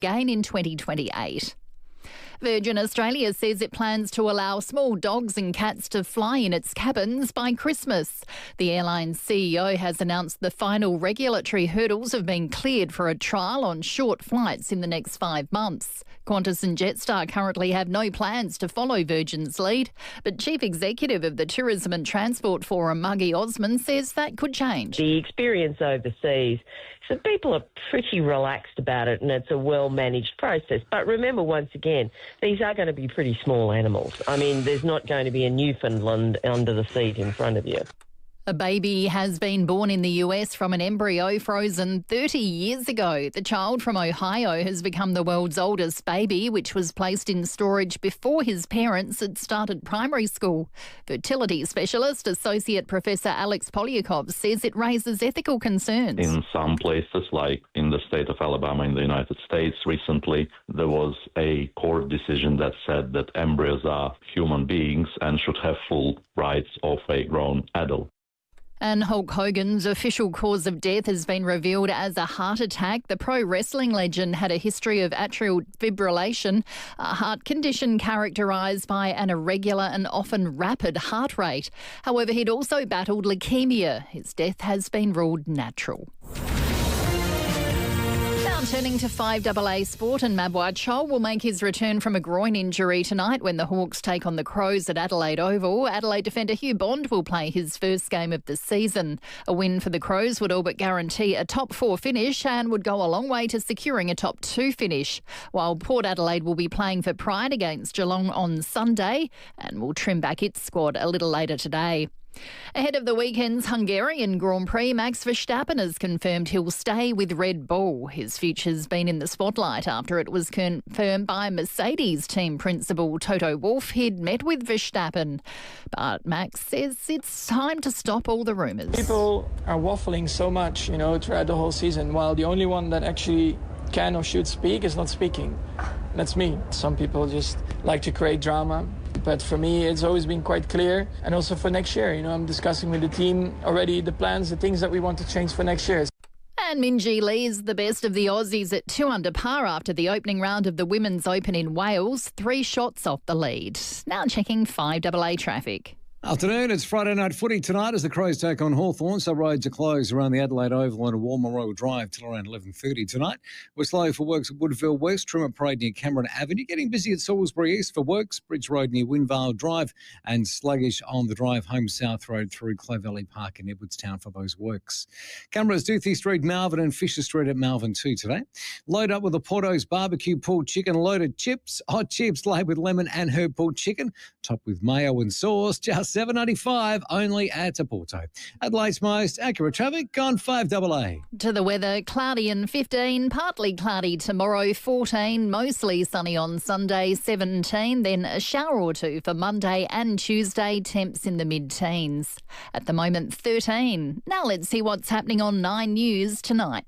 again in 2028. Virgin Australia says it plans to allow small dogs and cats to fly in its cabins by Christmas. The airline's CEO has announced the final regulatory hurdles have been cleared for a trial on short flights in the next 5 months. Qantas and Jetstar currently have no plans to follow Virgin's lead, but Chief Executive of the Tourism and Transport Forum, Muggy Osman, says that could change. The experience overseas, so people are pretty relaxed about it and it's a well-managed process. But remember, once again, these are going to be pretty small animals. I mean, there's not going to be a Newfoundland under the seat in front of you. A baby has been born in the US from an embryo frozen 30 years ago. The child from Ohio has become the world's oldest baby, which was placed in storage before his parents had started primary school. Fertility specialist Associate Professor Alex Polyakov says it raises ethical concerns. In some places, like in the state of Alabama in the United States recently, there was a court decision that said that embryos are human beings and should have full rights of a grown adult. And Hulk Hogan's official cause of death has been revealed as a heart attack. The pro wrestling legend had a history of atrial fibrillation, a heart condition characterised by an irregular and often rapid heart rate. However, he'd also battled leukemia. His death has been ruled natural. Now turning to FIVEAA sport, and Mabwar Chol will make his return from a groin injury tonight when the Hawks take on the Crows at Adelaide Oval. Adelaide defender Hugh Bond will play his first game of the season. A win for the Crows would all but guarantee a top 4 finish and would go a long way to securing a top 2 finish, while Port Adelaide will be playing for pride against Geelong on Sunday and will trim back its squad a little later today. Ahead of the weekend's Hungarian Grand Prix, Max Verstappen has confirmed he'll stay with Red Bull. His future's been in the spotlight after it was confirmed by Mercedes team principal Toto Wolff he'd met with Verstappen. But Max says it's time to stop all the rumours. People are waffling so much, throughout the whole season, while the only one that actually can or should speak is not speaking. That's me. Some people just like to create drama. But for me, it's always been quite clear. And also for next year, I'm discussing with the team already the plans, the things that we want to change for next year. And Minjee Lee is the best of the Aussies at 2 under par after the opening round of the Women's Open in Wales, 3 shots off the lead. Now checking FIVEAA traffic. Afternoon, it's Friday night footy tonight as the Crows take on Hawthorn, so roads are closed around the Adelaide Oval and War Memorial Drive till around 11:30 tonight. We're slow for works at Woodville West, Trimmer Parade near Cameron Avenue, getting busy at Salisbury East for works, Bridge Road near Windvale Drive, and sluggish on the drive home South Road through Clovelly Park in Edwardstown for those works. Cameras Doothie Street, Malvern and Fisher Street at Malvern too today. Load up with the Porto's barbecue pulled chicken, loaded chips, hot chips laid with lemon and herb pulled chicken, topped with mayo and sauce, just $7.95 only at Porto. Adelaide's most accurate traffic on FIVEAA. To the weather, cloudy and 15, partly cloudy tomorrow, 14, mostly sunny on Sunday, 17, then a shower or two for Monday and Tuesday, temps in the mid-teens. At the moment, 13. Now let's see what's happening on 9 News tonight.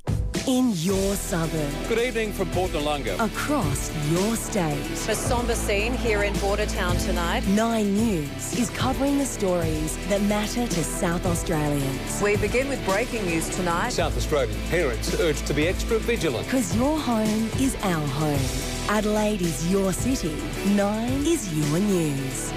In your suburb. Good evening from Port Noarlunga. Across your state. A sombre scene here in Bordertown tonight. 9 News is covering the stories that matter to South Australians. We begin with breaking news tonight. South Australian parents urged to be extra vigilant. Because your home is our home. Adelaide is your city. 9 is your news.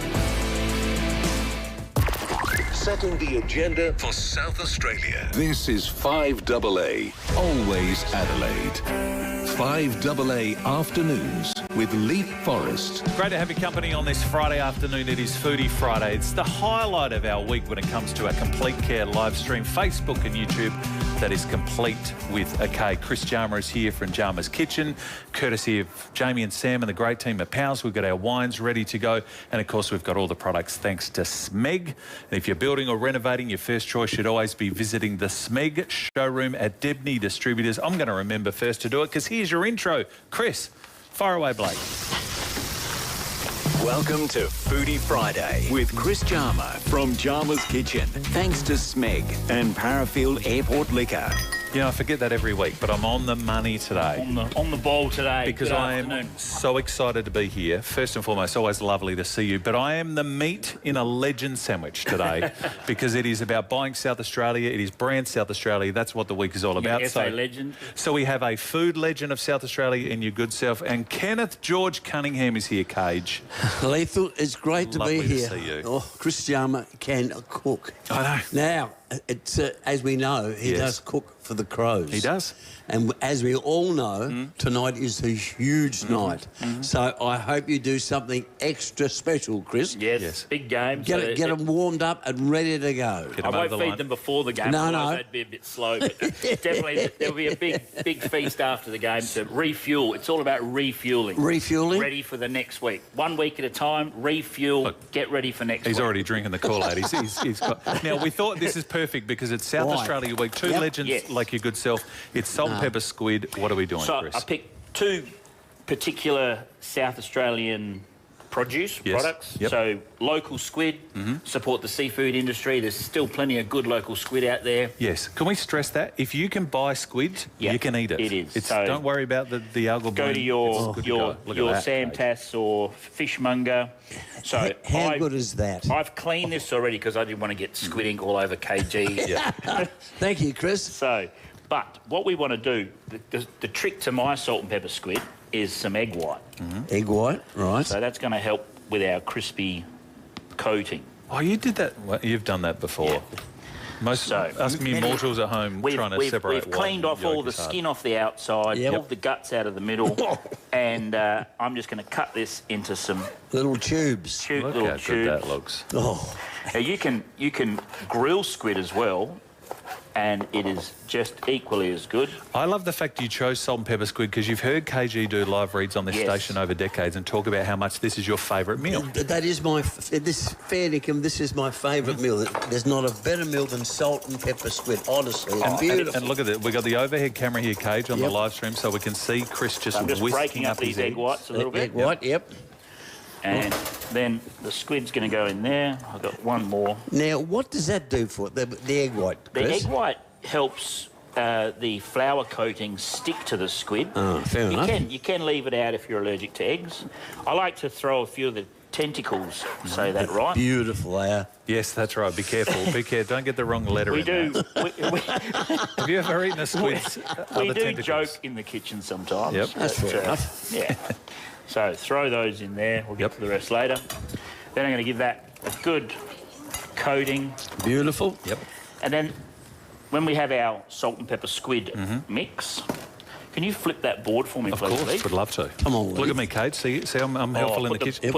Setting the agenda for South Australia. This is FIVEAA, always Adelaide. FIVEAA Afternoons with Leith, Forrest. Great to have your company on this Friday afternoon. It is Foodie Friday. It's the highlight of our week when it comes to our Complete Care live stream, Facebook and YouTube. That is complete with a K. Chris Jarmer is here from Jarmer's Kitchen, courtesy of Jamie and Sam and the great team at Powers. We've got our wines ready to go. And, of course, we've got all the products thanks to SMEG. And if you're building or renovating, your first choice should always be visiting the SMEG showroom at Debney Distributors. I'm going to remember first to do it because here's your intro. Chris, fire away, Blake. Welcome to Foodie Friday with Chris Jarmer from Jarmer's Kitchen. Thanks to SMEG and Parafield Airport Liquor. You know, I forget that every week, but I'm on the money today. On the ball today. Because I am so excited to be here. First and foremost, always lovely to see you. But I am the meat in a legend sandwich today because it is about buying South Australia. It is brand South Australia. That's what the week is all about. Yes, a legend. So we have a food legend of South Australia in your good self. And Kenneth George Cunningham is here, Cage. Leith, it's great to be here. To see you. Oh, Chris Jarmer can cook. I know. Now, it's as we know, he does cook for the Crows. He does. And as we all know, tonight is a huge night. So I hope you do something extra special, Chris. Yes. Big game. Get them warmed up and ready to go. I won't feed them before the game. No. That'd be a bit slow. But definitely there'll be a big feast after the game to refuel. It's all about refueling. Refueling? Ready for the next week. 1 week at a time, refuel, get ready for next week. He's already drinking the Kool-Aid. He's got... Now, we thought this is perfect because it's South Australia Week. Two legends like your good self. It's salt and pepper squid. What are we doing, Chris? So I picked two particular South Australian products. So local squid, support the seafood industry. There's still plenty of good local squid out there. Yes. Can we stress that? If you can buy squid, you can eat it. It is. So don't worry about the algal bloom. Go to your Sam Tass or fishmonger. So how good is that? I've cleaned this already because I didn't want to get squid ink all over KG. Thank you, Chris. So, but what we want to do, the trick to my salt and pepper squid is some egg white. Egg white, right. So that's going to help with our crispy coating. Oh, you did that? Well, you've done that before. Most us mere mortals at home trying to separate. We've cleaned off all the skin off the outside, pulled the guts out of the middle, and I'm just going to cut this into some little tubes. Look how good that looks. Oh, now you can grill squid as well, and it is just equally as good. I love the fact you chose salt and pepper squid because you've heard KG do live reads on this station over decades and talk about how much this is your favourite meal. That is fair dinkum, this is my favourite meal. There's not a better meal than salt and pepper squid, honestly. It's beautiful. And look at it, we've got the overhead camera here, Cage, on the live stream, so we can see Chris just breaking up these egg whites a little bit. Egg white, And then the squid's going to go in there. I've got one more. Now, what does that do for it, the egg white, Chris? The egg white helps the flour coating stick to the squid. Oh, fair enough. You can leave it out if you're allergic to eggs. I like to throw a few of the tentacles, say that right. Beautiful, they are. Yes, that's right. Be careful. Be careful. Don't get the wrong letter in there. Have you ever eaten a squid's We do tentacles? joke in the kitchen sometimes. Yep. That's fair enough. Yeah. So throw those in there. We'll get to the rest later. Then I'm going to give that a good coating. Beautiful. Yep. And then when we have our salt and pepper squid mix, can you flip that board for me, please? Of course, would love to. Come on, look at me, Kate. See, I'm helpful in the kitchen.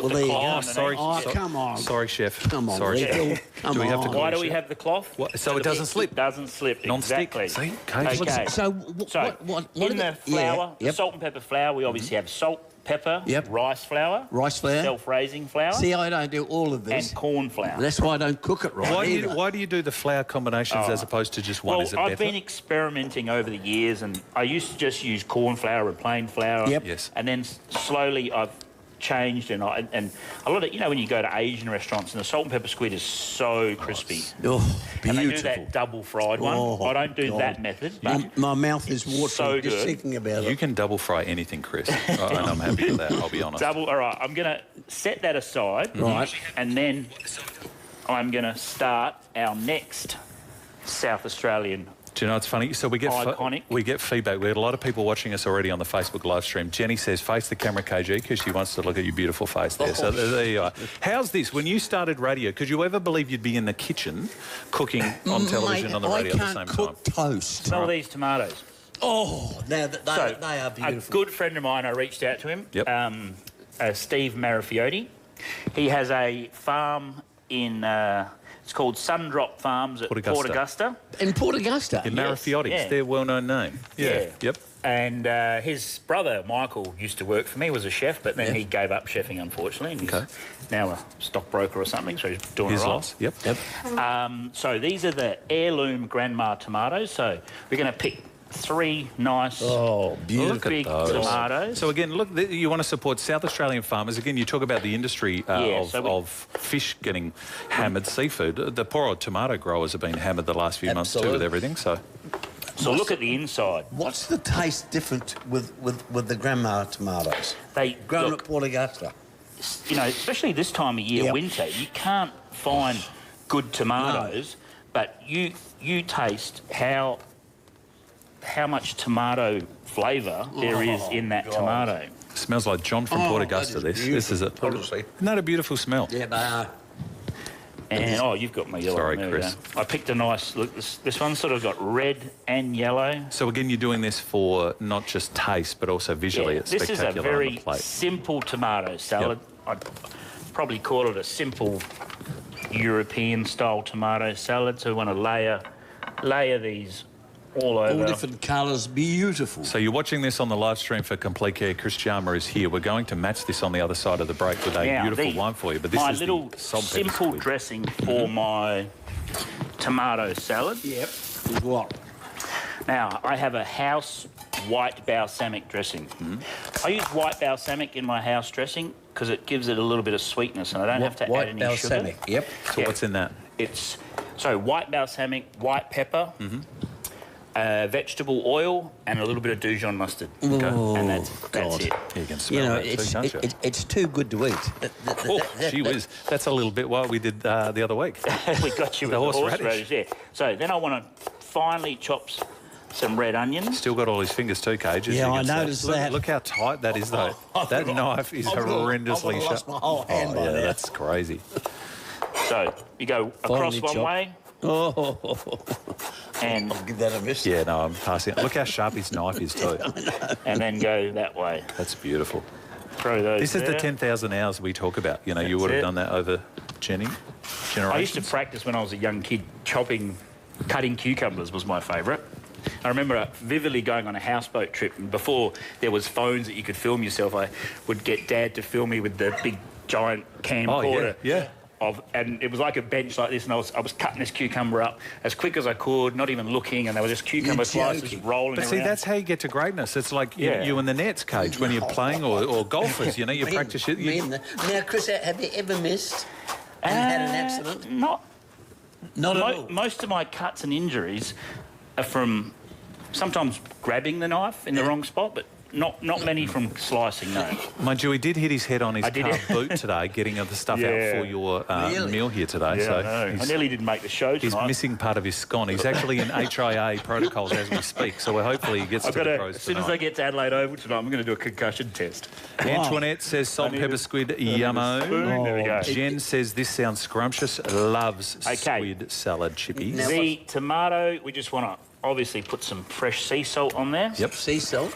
Sorry. Come on. Sorry, chef. Come on, sorry, chef. Come on. Why do we have the cloth? So it doesn't slip. It doesn't slip. Non-stick. Exactly. See, Kate. Okay. So what in the flour, the salt and pepper flour, we obviously have salt, pepper, rice flour, self-raising flour. See, I don't do all of this. And corn flour. That's why I don't cook it right. Why do you do the flour combinations as opposed to just one? Is it better? I've been experimenting over the years, and I used to just use corn flour and plain flour. Yes. And then slowly I've changed, and a lot of, you know, when you go to Asian restaurants and the salt and pepper squid is so crispy. Oh, beautiful. And they do that double fried one. I don't do that method. But my mouth is watering so just thinking about it. You can double fry anything, Chris. And I'm happy with that, I'll be honest. All right, I'm going to set that aside. Right. And then I'm going to start our next South Australian. Do you know what's funny? So we get feedback. We had a lot of people watching us already on the Facebook live stream. Jenny says, face the camera, KG, because she wants to look at your beautiful face there. So there you are. How's this? When you started radio, could you ever believe you'd be in the kitchen cooking on television on the radio at the same time? I can't cook toast. Smell these tomatoes. Oh, now they are beautiful. A good friend of mine, I reached out to him, Steve Marafiotti. He has a farm in... it's called Sundrop Farms at Port Augusta. In Port Augusta? In Marafiotti. It's their well-known name. Yeah. Yep. And his brother, Michael, used to work for me, was a chef, but then he gave up chefing, unfortunately. And he's now a stockbroker or something, so he's doing it right. Yep. So these are the heirloom Grandma tomatoes. So we're going to pick 3 nice, beautiful big tomatoes. So again, look, you want to support South Australian farmers. Again, you talk about the industry of fish getting hammered, seafood. The poor old tomato growers have been hammered the last few months too with everything. So So look at the inside. What's the taste different with the grandma tomatoes? They grown at Port Augusta. You know, especially this time of year, winter, you can't find good tomatoes, but you taste how much tomato flavour there is in that tomato. Smells like John from Port Augusta. This is it. Honestly, isn't that a beautiful smell? Yeah, they are. And you've got my yellow. Sorry, Chris. I picked a nice look. This one's sort of got red and yellow. So again, you're doing this for not just taste, but also visually. It's this spectacular. is a very on the plate. simple tomato salad. I'd probably call it a simple European-style tomato salad. So we want to layer these all over. All different colours, beautiful. So you're watching this on the live stream for Complete Care. Chris Jarmer is here. We're going to match this on the other side of the break with a beautiful wine for you. But this my is little the salt simple dressing for my tomato salad. Yep. Is what? Now, I have a house white balsamic dressing. I use white balsamic in my house dressing because it gives it a little bit of sweetness and I don't have to add any balsamic. sugar. Yep. So what's in that? It's white balsamic, white pepper, vegetable oil, and a little bit of Dijon mustard. And that's it. You can smell that it's too good to eat. Gee whiz. That's a little bit what we did the other week. We got you with the horseradish. Yeah. So then I want to finely chop some red onions. Still got all his fingers too, Cage. Yeah, I noticed that. Look how tight that is, though. That knife is horrendously sharp. I've lost my whole hand by now. That's crazy. So you go across one way. And I'll give that a miss. Yeah, no, I'm passing. Look how sharp his knife is too. And then go that way. That's beautiful. Throw those. This is the 10,000 hours we talk about. You know, you would have done that over generations. I used to practice when I was a young kid. Cutting cucumbers was my favourite. I remember vividly going on a houseboat trip, and before there was phones that you could film yourself, I would get Dad to film me with the big giant camcorder. And it was like a bench like this, and I was cutting this cucumber up as quick as I could, not even looking, and there were just cucumber slices rolling But see, around. that's how you get to greatness. It's like you in the nets, Cage, when you're playing, or golfers, you know, you practice it. Now, Chris, have you ever missed and had an accident? Not at all. Most of my cuts and injuries are from sometimes grabbing the knife in the wrong spot, but not many from slicing, no. Mind you, he did hit his head on his car boot today, getting the stuff out for your meal here today. I nearly didn't make the show tonight. He's missing part of his scone. He's actually in HIA protocols as we speak, so hopefully he gets to the pros as soon as I get to Adelaide Oval tonight, I'm going to do a concussion test. Antoinette says salt and pepper squid, yummo. There we go. Jen says this sounds scrumptious, loves squid salad chippies. The tomato, we just want to obviously put some fresh sea salt on there. Yep, sea salt.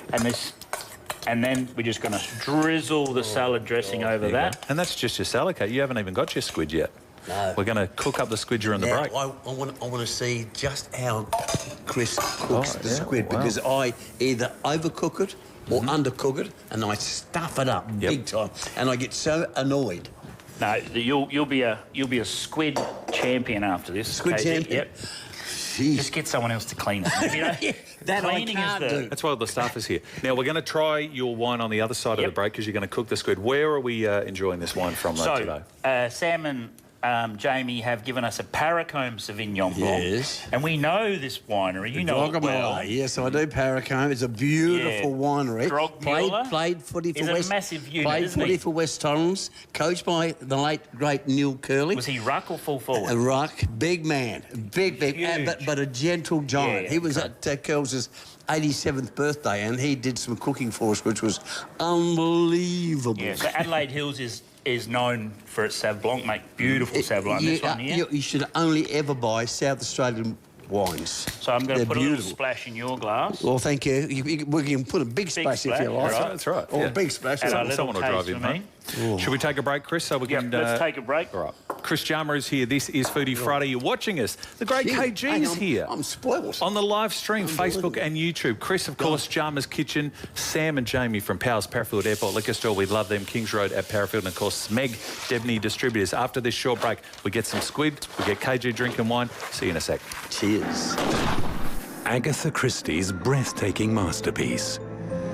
And then we're just going to drizzle the salad dressing over that. And that's just your salad, Kate. You haven't even got your squid yet. No. We're going to cook up the squid during the break. I want to see just how Chris cooks the squid, because I either overcook it or undercook it, and I stuff it up big time, and I get so annoyed. No, you'll be a squid champion after this. Squid champion. Yep. Jeez. Just get someone else to clean it. You know? That cleaning I can't do. That's why the staff is here. Now, we're going to try your wine on the other side of the break because you're going to cook the squid. Where are we enjoying this wine from today? Sam and Jamie have given us a Paracombe Sauvignon Blanc. Yes. And we know this winery. You know it well. Yes, I do. Paracombe. It's a beautiful winery. Played footy for West. A massive unit, played footy for West Torrens. Coached by the late great Neil Curley. Was he ruck or full forward? A ruck, big man, big, but a gentle giant. He was at Curls' 87th birthday, and he did some cooking for us, which was unbelievable. Yeah. So Adelaide Hills is known for its Sauv Blanc, mate. Beautiful Sauv Blanc. This one here. You should only ever buy South Australian wines. So I'm going to put a little splash in your glass. Well, thank you. We can put a big splash if you like. That's right. Or a big splash. Someone will drive in, mate. Should we take a break, Chris, so we can... let's take a break. All right. Chris Jarmer is here. This is Foodie Friday. You're watching us. The great KG is here. I'm spoiled. On the live stream, Facebook and YouTube. Chris, of course, Jarmer's Kitchen. Sam and Jamie from Powers Parafield Airport Liquor Store. We love them. Kings Road at Parafield. And, of course, Smeg Debney Distributors. After this short break, we get some squid. We get KG drinking wine. See you in a sec. Cheers. Agatha Christie's breathtaking masterpiece.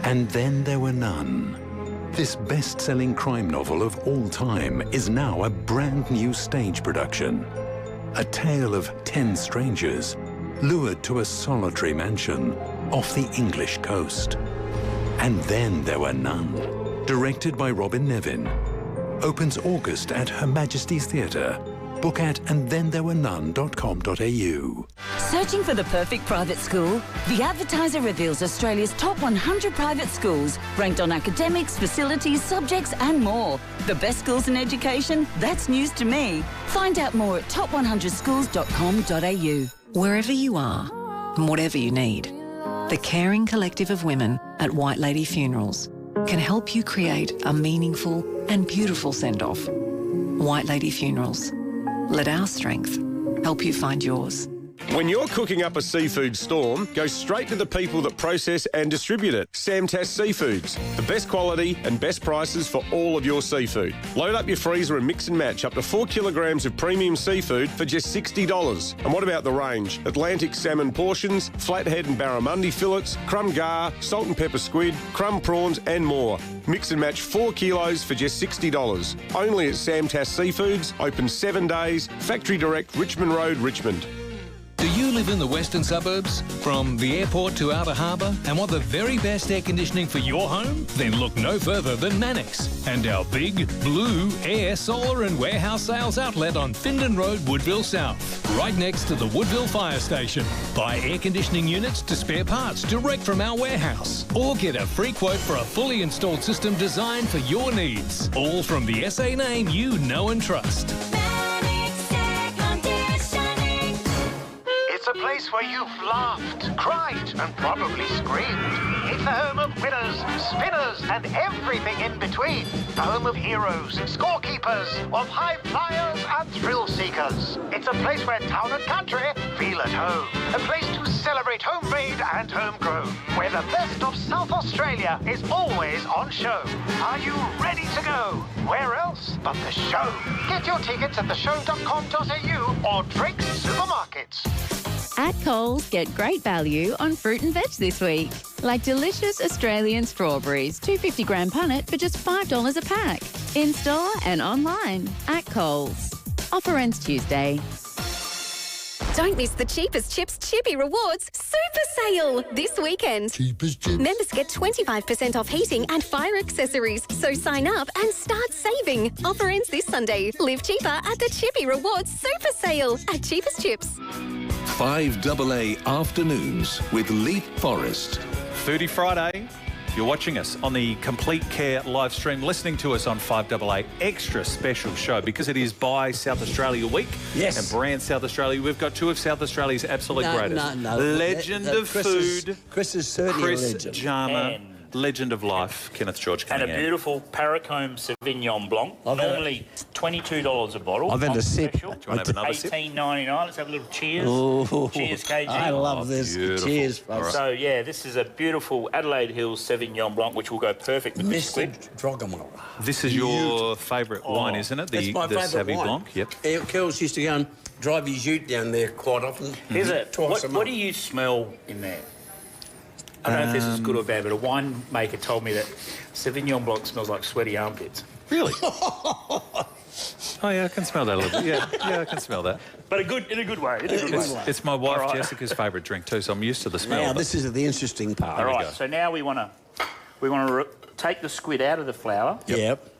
And Then There Were None. This best-selling crime novel of all time is now a brand new stage production. A tale of 10 strangers lured to a solitary mansion off the English coast. And Then There Were None, directed by Robin Nevin. Opens August at Her Majesty's Theatre. Book at andthentherewenone.com.au. Searching for the perfect private school? The Advertiser reveals Australia's top 100 private schools, ranked on academics, facilities, subjects and more. The best schools in education? That's news to me. Find out more at top100schools.com.au. Wherever you are, and whatever you need, the caring collective of women at White Lady Funerals can help you create a meaningful and beautiful send-off. White Lady Funerals. Let our strength help you find yours. When you're cooking up a seafood storm, go straight to the people that process and distribute it. Samtas Seafoods. The best quality and best prices for all of your seafood. Load up your freezer and mix and match up to 4 kilograms of premium seafood for just $60. And what about the range? Atlantic salmon portions, flathead and barramundi fillets, crumb gar, salt and pepper squid, crumb prawns and more. Mix and match 4 kilos for just $60. Only at Samtas Seafoods, open 7 days, Factory Direct, Richmond Road, Richmond. Do you live in the western suburbs? From the airport to outer harbour and want the very best air conditioning for your home? Then look no further than Mannix and our big, blue, air, solar and warehouse sales outlet on Findon Road, Woodville South, right next to the Woodville Fire Station. Buy air conditioning units to spare parts direct from our warehouse, or get a free quote for a fully installed system designed for your needs. All from the SA name you know and trust. It's a place where you've laughed, cried, and probably screamed. It's the home of winners, spinners, and everything in between. The home of heroes, scorekeepers, of high flyers and thrill seekers. It's a place where town and country feel at home. A place to celebrate homemade and homegrown, where the best of South Australia is always on show. Are you ready to go? Where else but the show? Get your tickets at theshow.com.au or Drake's Supermarkets. At Coles, get great value on fruit and veg this week. Like delicious Australian strawberries, 250-gram punnet for just $5 a pack. In-store and online at Coles. Offer ends Tuesday. Don't miss the Cheapest Chips Chippy Rewards Super Sale this weekend. Cheapest Chips. Members get 25% off heating and fire accessories. So sign up and start saving. Offer ends this Sunday. Live cheaper at the Chippy Rewards Super Sale at Cheapest Chips. FIVEAA Afternoons with Leith, Forrest. Foodie Friday. You're watching us on the Complete Care live stream, listening to us on FIVEAA extra special show because it is by South Australia Week. Yes. And Brand South Australia. We've got two of South Australia's absolute greatest. Legend of food. Chris is certainly a legend. Chris Jarmer. Legend of life, Kenneth George coming And a beautiful Paracombe Sauvignon Blanc, normally $22 a bottle. I've had a sip. Special. Do you want to have another sip? $18.99. Let's have a little cheers. Ooh, cheers, KG. I love this. Beautiful. Cheers. Right. So, yeah, this is a beautiful Adelaide Hills Sauvignon Blanc, which will go perfect with this squid. Drogamol. This is your favourite wine, isn't it? That's my favourite Sauvignon wine. Blanc. Yep. Kells used to go and drive his ute down there quite often. Here's what do you smell in there? I don't know if this is good or bad, but a winemaker told me that Sauvignon Blanc smells like sweaty armpits. Really? Oh, yeah, I can smell that a little bit. Yeah, I can smell that. But in a good way. It's my wife Jessica's favourite drink too, so I'm used to the smell. Now, of it. this is the interesting part. All right, so now we want to take the squid out of the flour. Yep.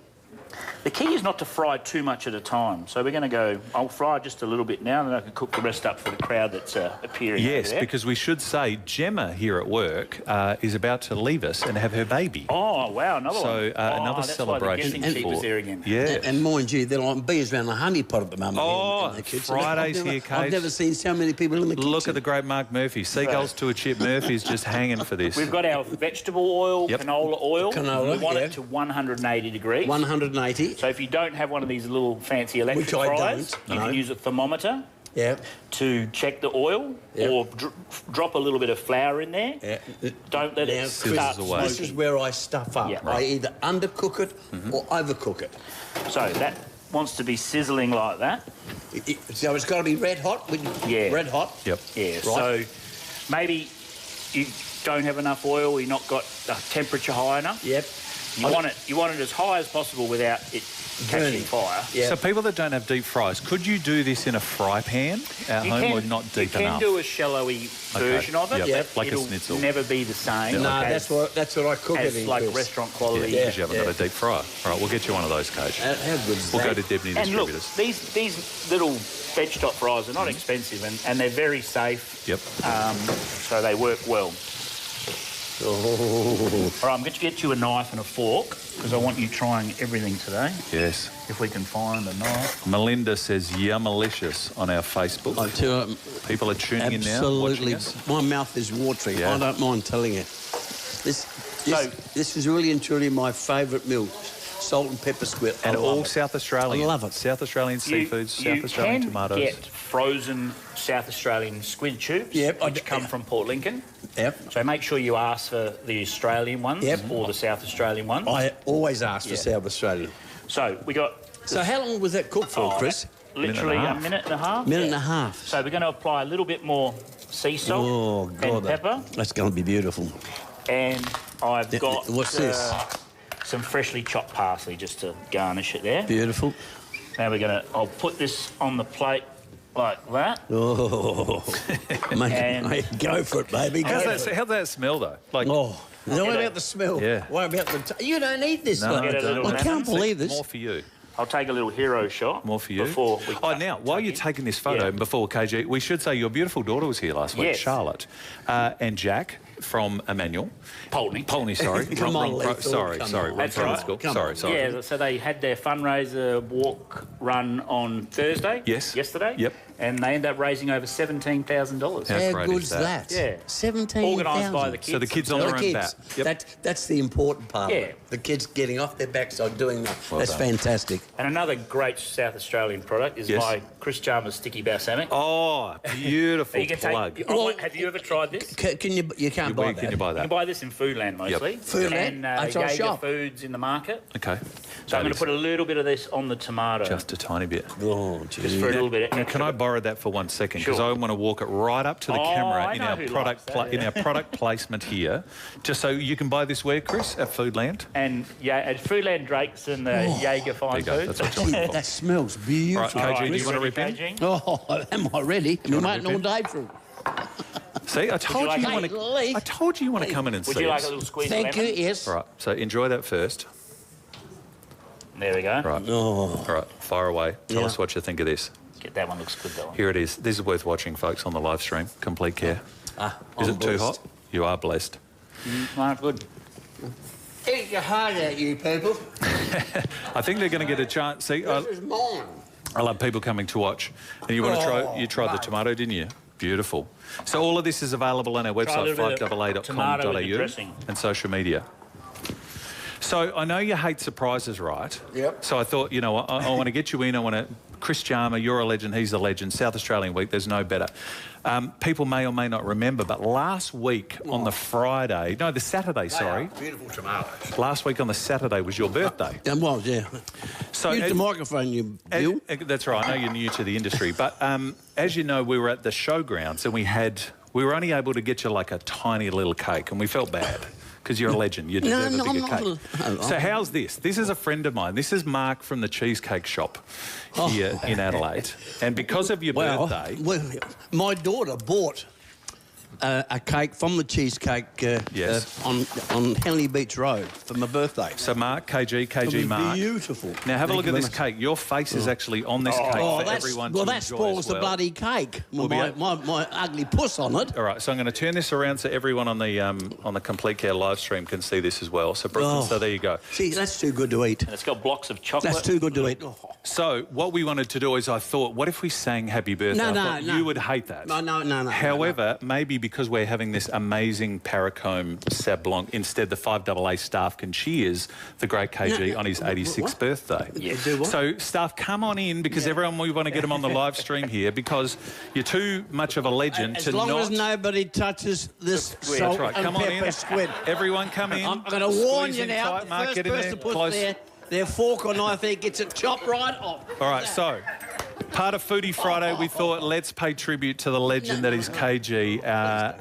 The key is not to fry too much at a time. So we're going to go, I'll fry just a little bit now, and then I can cook the rest up for the crowd that's appearing. Yes, there. because we should say Gemma here at work is about to leave us and have her baby. Oh, wow, another one. So another that's celebration. Why the guessing was there again. Yeah. And mind you, they're like bees around the honeypot at the moment. Oh, and the kids. Fridays here, Kate. I've never seen so many people in the kitchen. Look at the great Mark Murphy. Seagulls to a chip. Murphy's just hanging for this. We've got our vegetable oil, canola oil. Canola, we want it to 180 degrees. 180. So if you don't have one of these little fancy electric fryers, you can use a thermometer to check the oil, or drop a little bit of flour in there. Don't let it start smoking. This is where I stuff up. I either undercook it or overcook it. So that wants to be sizzling like that. So it's got to be red hot? Red hot? Yep. Yeah, right. So maybe you don't have enough oil, you've not got the temperature high enough. Yep. You want it as high as possible without it catching fire. So people that don't have deep fries, could you do this in a fry pan at home or not deep enough? You can do a shallowy version of it. Yep. Like it'll a schnitzel. never be the same. No, that's what I cook it in. It's like restaurant quality. Because you haven't got a deep fryer. All right, we'll get you one of those, Cage. How good is We'll that? go to Debney And look, Distributors. these little veg top fries are not expensive and they're very safe. Yep. So they work well. All right, I'm going to get you a knife and a fork because I want you trying everything today. Yes. If we can find a knife. Melinda says yummalicious on our Facebook. I tell you, people are tuning in now. absolutely. Watching us. My mouth is watering. Yeah. I don't mind telling you. This is really and truly my favourite meal. Salt and pepper squid. And I all love it. South Australian. I love it. South Australian seafoods, South Australian tomatoes. You can get frozen South Australian squid tubes, which come from Port Lincoln. Yep. So make sure you ask for the Australian ones or the South Australian ones. I always ask for South Australian. So we got... So how long was that cooked for, Chris? Literally a minute and a half. Minute and a half. So we're going to apply a little bit more sea salt and pepper. That's going to be beautiful. And I've got... What's this? Some freshly chopped parsley just to garnish it there. Beautiful. Now I'll put this on the plate like that. Oh, mate, go for it, baby. How's that smell, though? Like, what about the smell? Yeah. What about the... You don't eat this. No, I can't believe this. More for you. I'll take a little hero shot. More for you. Before we now, while you're taking this photo, before KG, we should say your beautiful daughter was here last week, Yes. Charlotte, and Jack from Emmanuel. Poultney, sorry. Come on, Leith. Sorry. That's Wrong right. school. Come Sorry. on. Yeah, so they had their fundraiser walk run on Thursday. Yes. Yesterday. Yep. And they ended up raising over $17,000. How How great good's is that? Yeah. 17,000. Organised by the kids. So the kids on their own bat. Yep. That's the important part. Yeah. Of it. The kids getting off their backside doing that. Well That's done. fantastic. And another great South Australian product is my Chris Chalmers sticky balsamic. Oh, beautiful You can plug. have you ever tried this? Can you can't buy that? Can you buy You that? can buy this in Foodland mostly. Foodland? And That's our Jaeger shop. Foods in the market. Okay. So I'm going to put a little bit of this on the tomato. Just a tiny bit. Oh, Just for a little bit. Now, can I borrow that for 1 second? Because Sure. I want to walk it right up to the Oh, camera I in know our who product likes that, in our product placement here, just so you can buy this where, Chris, at Foodland. And at Foodland Drakes and Jaeger Fine There you Foods. go. That's what you're looking for. That smells beautiful. Right, KG, do you want to rip in? KG? Oh, am I ready? I've been wanna waiting all rip day for it. See, I told you want to. I told you want to come in and see Would you like us. a little squeeze Thank of you, lemon? yes. Right, so enjoy that first. There we go. Right. Oh. All right, fire away. Tell us what you think of this. Get that one, looks good, that one. Here it is. This is worth watching, folks, on the live stream. Complete care. Is it too hot? You are blessed. Good. Eat your heart out, you people. I think they're going to get a chance. See, This is mine. I love people coming to watch. And you want to try? You tried the tomato, didn't you? Beautiful. So all of this is available on our Try a website, little bit of tomato with the 5AA.com.au, dressing. and social media. So I know you hate surprises, right? Yep. So I thought, you know, I want to get you in. I want to... Chris Chalmers, you're a legend, he's a legend. South Australian Week, there's no better. People may or may not remember, but last week on the Saturday, sorry. Beautiful tomatoes. Last week on the Saturday was your birthday. It was, yeah. So Use the microphone, you Bill. That's right. I know you're new to the industry, but as you know, we were at the showgrounds and we were only able to get you like a tiny little cake, and we felt bad because you're a legend. You deserve a bigger cake. So how's this? This is a friend of mine. This is Mark from the Cheesecake Shop here in Adelaide, and because of your birthday, my daughter bought a cake from the cheesecake on Henley Beach Road for my birthday. So Mark, KG Mark. Beautiful. Now have a look at this cake. Your face is actually on this cake for everyone to enjoy. Well, that spoils the bloody cake. My ugly puss on it. All right, so I'm going to turn this around so everyone on the Complete Care live stream can see this as well. So Brooklyn, so there you go. See, that's too good to eat. And it's got blocks of chocolate. That's too good to eat. So what we wanted to do is I thought, what if we sang Happy Birthday? I thought you would hate that. No. However, maybe because we're having this amazing Paracombe Sauv Blanc, instead the 5AA staff can cheers the great KG on his 86th birthday. Yeah. So staff, come on in because everyone, we want to get them on the live stream here because you're too much of a legend to not... As long as nobody touches this salt That's right. Come and on pepper in. squid. Everyone come in. I'm going to warn Squeeze you in now. tight, Mark, The get first in person there. puts Close. their fork or knife there gets it chopped right off. All right, so part of Foodie Friday, we thought let's pay tribute to the legend that is KG.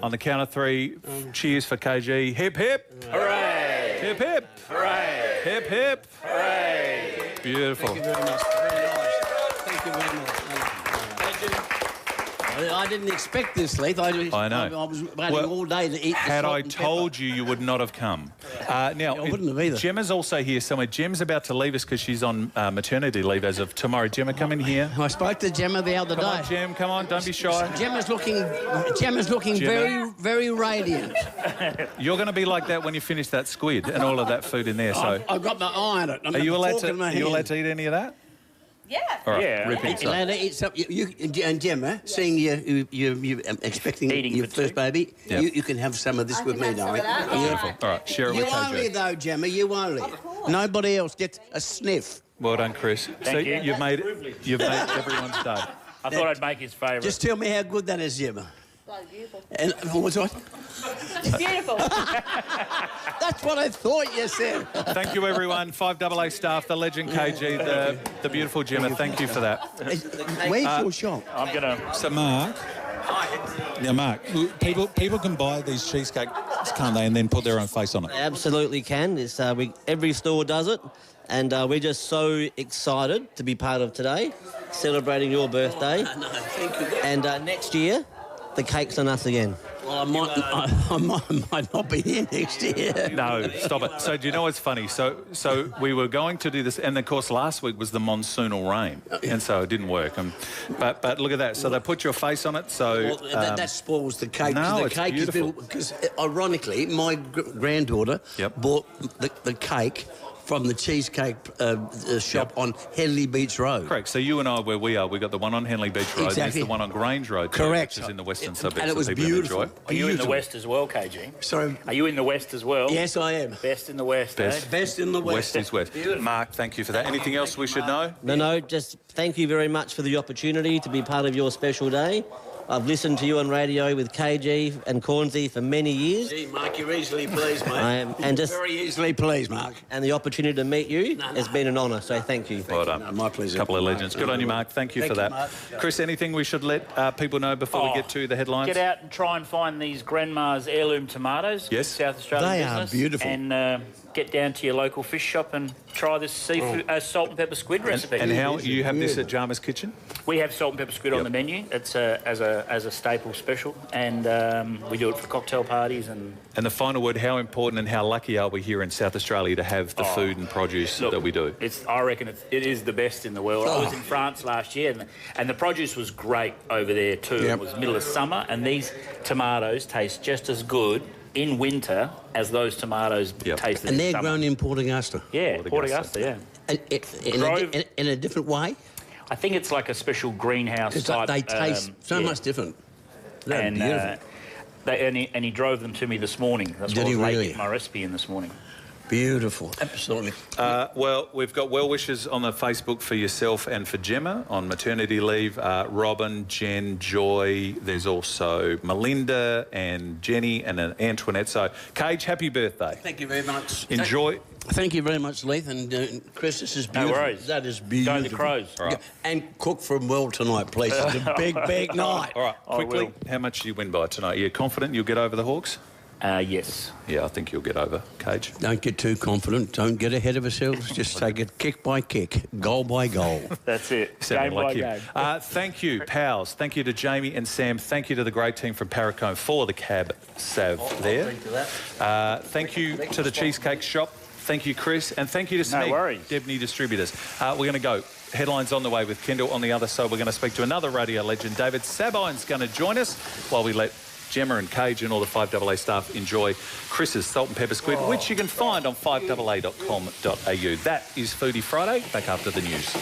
On the count of three, cheers for KG. Hip, hip. Hooray! Hip, hip. Hooray! Hip, hip. Hooray. Beautiful. Thank you very much. Very nice. Thank you very much. I didn't expect this, Leith. I know. I was waiting all day to eat the Had salt I and told you, you would not have come. Now, I wouldn't have either. Gemma's also here somewhere. Gemma's about to leave us because she's on maternity leave as of tomorrow. Gemma, come in here. I spoke to Gemma the other Come day. on, Gem, come on, don't be shy. Gemma's looking Gemma. very radiant. You're going to be like that when you finish that squid and all of that food in there. So, I've got my eye on it. are you allowed to eat any of that? Yeah. All right, Yeah. rip it. You're allowed to eat something. And Gemma, seeing you expecting your first baby, Yep. you can have some of this with me, darling. Beautiful. All right, share it You with only, KJ. though, Gemma, you only. Nobody else gets a sniff. Well done, Chris. Thank you. You've made everyone's day. I thought I'd make his favourite. Just tell me how good that is, Gemma. And what's what? Beautiful. That's what I thought you said. Thank you, everyone. 5AA staff, the legend KG, the beautiful Gemma. Thank you for that. Where's your shop? I'm going to... So, Mark, now, Mark, people can buy these cheesecakes, can't they, and then put their own face on it? Absolutely can. It's, every store does it, and we're just so excited to be part of today, celebrating your birthday. No, thank you. And next year, the cake's on us again. Well, I might not be here next year. No, stop it. So do you know what's funny? So we were going to do this, and of course last week was the monsoonal rain, and so it didn't work. But look at that. So they put your face on it. So that spoils the cake. No, the it's cake beautiful. Because ironically, my granddaughter bought the cake from the cheesecake shop on Henley Beach Road. Correct. So you and I, where we are, we got the one on Henley Beach Road. Exactly. And there's the one on Grange Road. Too, Correct. Which is in the western suburbs. And it was that people beautiful. Enjoy. Are you in the west as well, KG? Sorry? Are you in the west as well? Yes, I am. Best in the west, Best. Best in the west. West is west. Mark, thank you for that. Anything else we should know? No, just thank you very much for the opportunity to be part of your special day. I've listened to you on radio with KG and Cornsey for many years. Gee, Mark, you're easily pleased, mate. I am, and just very easily pleased, Mark. And the opportunity to meet you has been an honour, so thank you. Well done. No, my pleasure. Couple of legends. Good on you, Mark. Thank you for that. Mark. Chris, anything we should let people know before we get to the headlines? Get out and try and find these Grandma's heirloom tomatoes. Yes. South Australian They business. are beautiful. And get down to your local fish shop and try this seafood salt and pepper squid recipe. And how you have this at Jarmer's Kitchen? We have salt and pepper squid on the menu. It's as a staple special, and we do it for cocktail parties. And the final word: how important and how lucky are we here in South Australia to have the food and produce that we do? I reckon it is the best in the world. I was in France last year, and the produce was great over there too. It was middle of summer, and these tomatoes taste just as good in winter as those tomatoes tasted And in they're summer. grown in Port Augusta. Yeah, Port Augusta, yeah. And in a different way? I think it's like a special greenhouse type. They taste so much different. They're beautiful. And he drove them to me this morning. That's Did why I he was late really? getting my recipe in this morning. Beautiful, absolutely. Well, we've got well wishes on the Facebook for yourself and for Gemma on maternity leave. Robin, Jen, Joy. There's also Melinda and Jenny and Antoinette. So, Cage, happy birthday. Thank you very much. Enjoy. Thank you very much, Leith. And Chris, this is beautiful. No worries. That is beautiful. Go the Crows. All right. And cook for them well tonight, please. It's a big, big night. All right, quickly, how much do you win by tonight? Are you confident you'll get over the Hawks? Yes. Yeah, I think you'll get over, Cage. Don't get too confident. Don't get ahead of ourselves. Just take it kick by kick, goal by goal. That's it. Sounding Game like by him. game. Thank you, pals. Thank you to Jamie and Sam. Thank you to the great team from Paracombe for the cab sav there. Thank you to the Cheesecake Shop. Thank you, Chris. And thank you to No Sneak, worries. Debney Distributors. We're going to go. Headlines on the way with Kendall on the other side. We're going to speak to another radio legend. David Sabine's going to join us while we let Gemma and Cage and all the 5AA staff enjoy Chris's salt and pepper squid, which you can find on 5AA.com.au. That is Foodie Friday. Back after the news.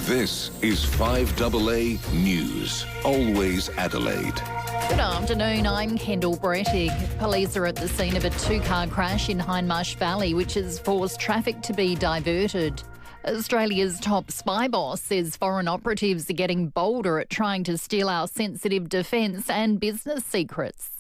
This is 5AA News. Always Adelaide. Good afternoon, I'm Kendall Brettig. Police are at the scene of a two-car crash in Hindmarsh Valley, which has forced traffic to be diverted. Australia's top spy boss says foreign operatives are getting bolder at trying to steal our sensitive defence and business secrets.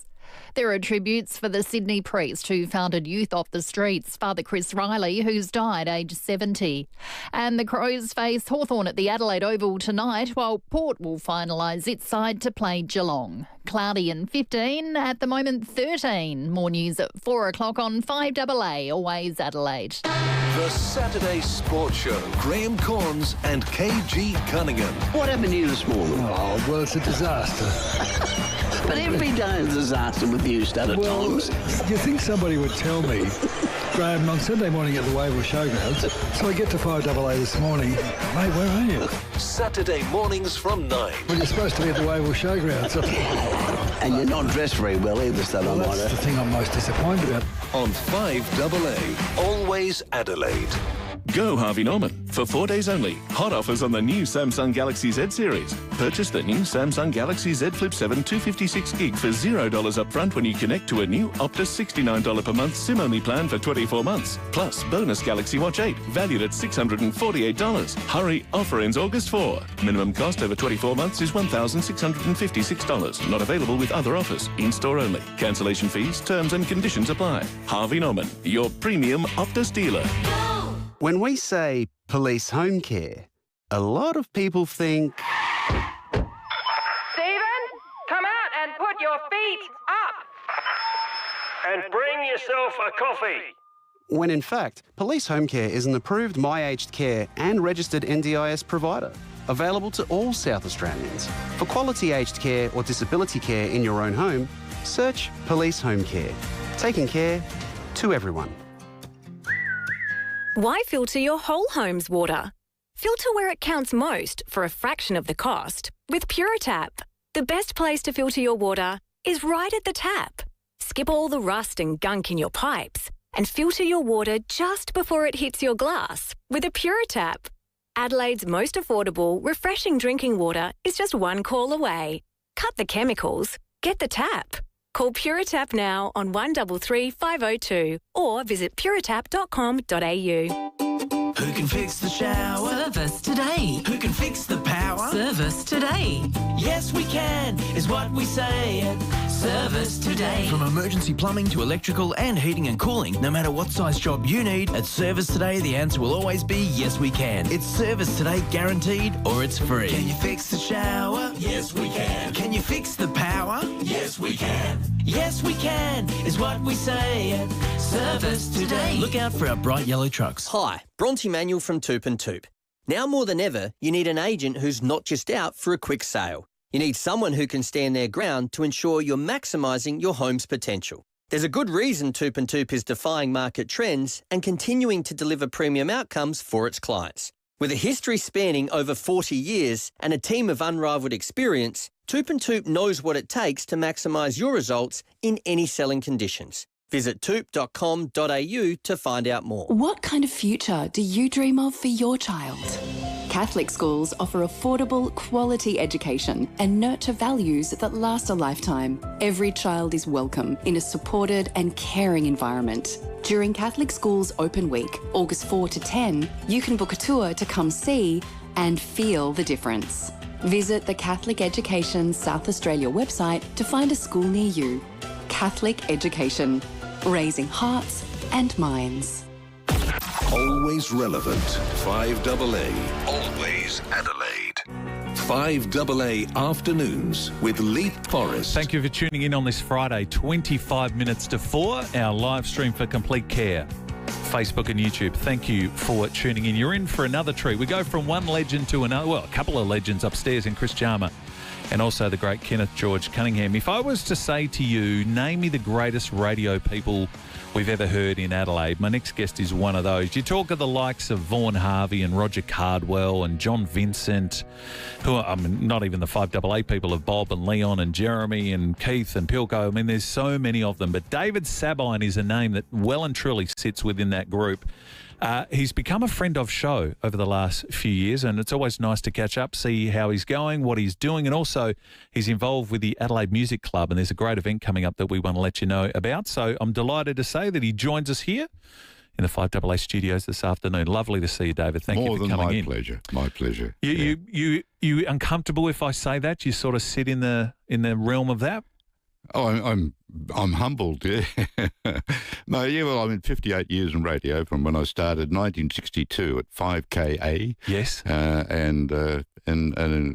There are tributes for the Sydney priest who founded Youth Off the Streets, Father Chris Riley, who's died aged 70. And the Crows face Hawthorn at the Adelaide Oval tonight, while Port will finalise its side to play Geelong. Cloudy and 15, at the moment 13. More news at 4 o'clock on 5AA, always Adelaide. The Saturday Sports Show. Graham Corns and KG Cunningham. What happened to you this morning? Oh, well, it's a disaster. But every day is a disaster with you, at times. You think somebody would tell me, Graham, on Sunday morning at the Wavell Showgrounds, so I get to 5AA this morning, mate, where are you? Saturday mornings from 9. Well, you're supposed to be at the Wavell Showgrounds. And you're not dressed very well either, so that's the thing I'm most disappointed about. On 5AA, always Adelaide. Go Harvey Norman. For 4 days only. Hot offers on the new Samsung Galaxy Z series. Purchase the new Samsung Galaxy Z Flip 7 256 gig for $0 up front when you connect to a new Optus $69 per month SIM-only plan for 24 months. Plus bonus Galaxy Watch 8 valued at $648. Hurry, offer ends August 4. Minimum cost over 24 months is $1,656. Not available with other offers. In-store only. Cancellation fees, terms and conditions apply. Harvey Norman, your premium Optus dealer. When we say police home care, a lot of people think... Stephen, come out and put your feet up. And bring yourself a coffee. When in fact, police home care is an approved My Aged Care and registered NDIS provider, available to all South Australians. For quality aged care or disability care in your own home, search Police Home Care. Taking care to everyone. Why filter your whole home's water? Filter where it counts most for a fraction of the cost with PuriTap. The best place to filter your water is right at the tap. Skip all the rust and gunk in your pipes and filter your water just before it hits your glass with a PuriTap. Adelaide's most affordable, refreshing drinking water is just one call away. Cut the chemicals. Get the tap. Call PuriTap now on 133 502 or visit puritap.com.au. Who can fix the shower? Service today. Who can fix the power? Service today. Yes, we can, is what we say at Service Today. From emergency plumbing to electrical and heating and cooling, no matter what size job you need, at Service Today, the answer will always be yes, we can. It's Service Today guaranteed or it's free. Can you fix the shower? Yes, we can. Can you fix the power? Yes, we can. Yes, we can, is what we say at Service Today. Look out for our bright yellow trucks. Hi, Bronte Manuel from Toop and Toop. Now more than ever, you need an agent who's not just out for a quick sale. You need someone who can stand their ground to ensure you're maximising your home's potential. There's a good reason Toop and Toop is defying market trends and continuing to deliver premium outcomes for its clients. With a history spanning over 40 years and a team of unrivalled experience, Toop and Toop knows what it takes to maximise your results in any selling conditions. Visit toop.com.au to find out more. What kind of future do you dream of for your child? Catholic schools offer affordable, quality education and nurture values that last a lifetime. Every child is welcome in a supported and caring environment. During Catholic Schools Open Week, August 4 to 10, you can book a tour to come see and feel the difference. Visit the Catholic Education South Australia website to find a school near you. Catholic Education, raising hearts and minds. Always relevant. 5AA. Always Adelaide. 5AA Afternoons with Leith, Forrest. Thank you for tuning in on this Friday, 25 minutes to 4, our live stream for Complete Care. Facebook and YouTube, thank you for tuning in. You're in for another treat. We go from one legend to another, well, a couple of legends upstairs in Chris Jarmer and also the great Kenneth George Cunningham. If I was to say to you, name me the greatest radio people we've ever heard in Adelaide, my next guest is one of those. You talk of the likes of Vaughan Harvey and Roger Cardwell and John Vincent, who are, I mean, not even the 5AA people of Bob and Leon and Jeremy and Keith and Pilko. I mean, there's so many of them. But David Sabine is a name that well and truly sits within that group. He's become a friend of show over the last few years, and it's always nice to catch up, see how he's going, what he's doing, and also he's involved with the Adelaide Music Club, and there's a great event coming up that we want to let you know about. So I'm delighted to say that he joins us here in the 5AA studios this afternoon. Lovely to see you, David. Thank you for coming in. More than my pleasure. My pleasure. You uncomfortable if I say that? You sort of sit in the realm of that? Oh, I'm I'm humbled, yeah. No, yeah, well, I'm in 58 years in radio from when I started 1962 at 5KA. Yes. And a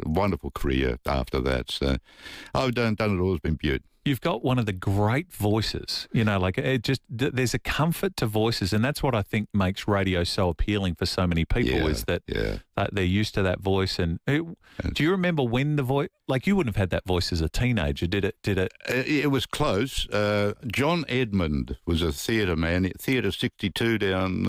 wonderful career after that. So I've done it all. It's been beautiful. You've got one of the great voices, like there's a comfort to voices, and that's what I think makes radio so appealing for so many people is that they're used to that voice. And do you remember when the voice, you wouldn't have had that voice as a teenager, did it? It was close. John Edmund was a theatre man, Theatre 62 down